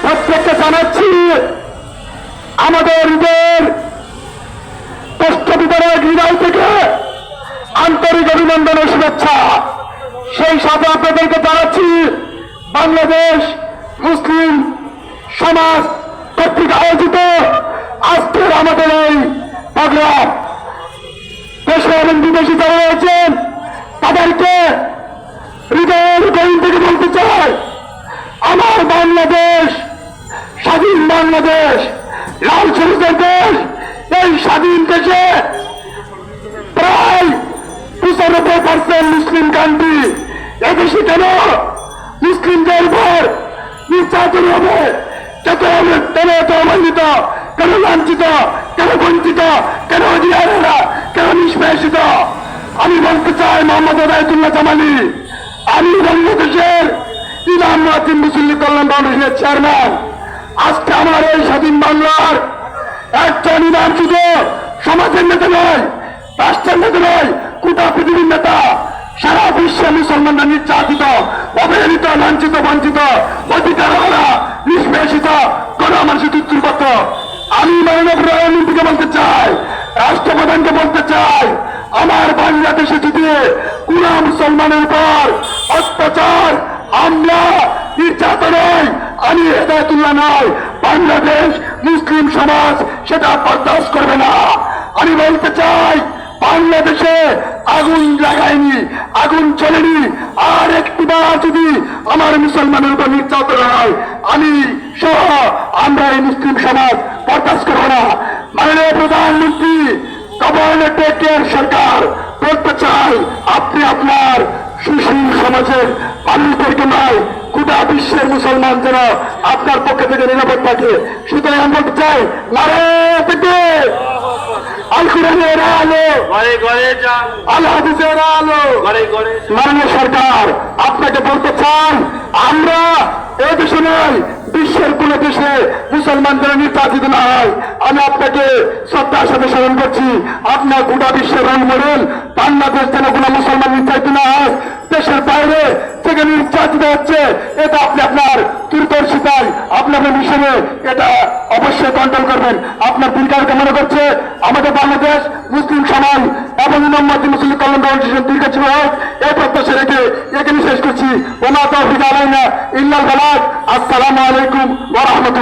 প্রত্যেককে জানাচ্ছি আমাদের হৃদয়ের কষ্ট বিতরক হৃদয় থেকে আন্তরিক অভিনন্দন ও শুভেচ্ছা। সেই সাথে আপনাদেরকে জানাচ্ছি বাংলাদেশ মুসলিম সমাজ কর্তৃক আয়োজিত আজকের আমাদের এই প্রোগ্রাম, দেশে এবং বিদেশি যারা রয়েছেন তাদেরকে হৃদয়ের গহীন থেকে বলতে চাই, আমার বাংলাদেশ স্বাধীন বাংলাদেশ, লাল সবুজের দেশ। এই স্বাধীন দেশে প্রায় 95% মুসলিম কান্ট্রি। এদেশে কেন মুসলিমদের উপর নির্যাতন হবে? কেন এত অবহেলিত, কেন লাঞ্ছিত, কেন বঞ্চিত, কেন অধিকারেরা, কেন নিষ্পেষিত? আমি বলতে চাই মোহাম্মদ ওবায়দুল্লাহ জামালি, আমি বাংলাদেশের ইমাম মুয়াজ্জিন মুসল্লি কল্যাণ ফাউন্ডেশনের চেয়ারম্যান। আজকে আমার এই স্বাধীন বাংলার একজন ইমাম শুধু সমাজের নেতা নয়, রাষ্ট্রের নেতা নয়, গোটা পৃথিবীর নেতা। সারা বিশ্বে মুসলমানরা নির্যাতিত, অবহেলিত, লাঞ্ছিত, বঞ্চিত, অধিকার হারা, নিষ্পেষিত, কোন মানুষের দুর্পত্র। আমি মাননীয় প্রধানমন্ত্রীকে বলতে চাই, রাষ্ট্রপ্রধানকে বলতে চাই, আমার বাংলাদেশে যদি কোন মুসলমানের উপর অত্যাচার, হামলা, নির্যাতন হয়, আমি হেদায়েতুল্লাহ নয়, বাংলাদেশ মুসলিম সমাজ সেটা বরদাস্ত করবে না। আমি বলতে চাই, বাংলাদেশে আগুন লাগায়নি, আগুন চলেনি, আর একটিবার যদি আমার মুসলমানের উপর নির্যাতন হয়, আমি সহ আমরা এই মুসলিম সমাজ বরদাস্ত করবো না। মাননীয় প্রধানমন্ত্রী গভর্নর টেক কেয়ার সরকার বলতে চাই, আপনি আপনার সুশীল সমাজের মানুষদেরকে নয়, গোটা বিশ্বের মুসলমান যেন আপনার পক্ষ থেকে নিরাপদ থাকে। সুতরাং আমি বলতে চাই, নারায়ে তাকবীর, আল কোরআনের আলো, আল হাদিসের আলো। মাননীয় সরকার, আপনাকে বলতে চাই, আমরা এই দেশে নয়, বিশ্বের কোন দেশে মুসলমানদের নির্যাতিত না হয়। আমি আপনাকে শ্রদ্ধার সাথে স্মরণ করছি, আপনার গোটা বিশ্বের রোল মডেল। বাংলাদেশ যেন কোন মুসলমান নির্যাতিত না হয়, দেশের বাইরে থেকে নির্যাতিত হচ্ছে, এটা আপনি আপনার দূরদর্শিতায় আপনার মিশনে এটা অবশ্যই কন্ট্রোল করবেন। আপনার দীর্ঘায়ু কামনা করছে আমাদের বাংলাদেশ মুসলিম সমাজ এবং ইমাম মুয়াজ্জিন মুসল্লি কল্যাণ ফাউন্ডেশন দীর্ঘজীবী হোক, এই প্রত্যাশা রেখে এখানে শেষ করছি। ওমা তাওফীক আলাইনা ইল্লাল বালাগ। আসসালামু আলাইকুম ওয়া রাহমাতুল্লাহ।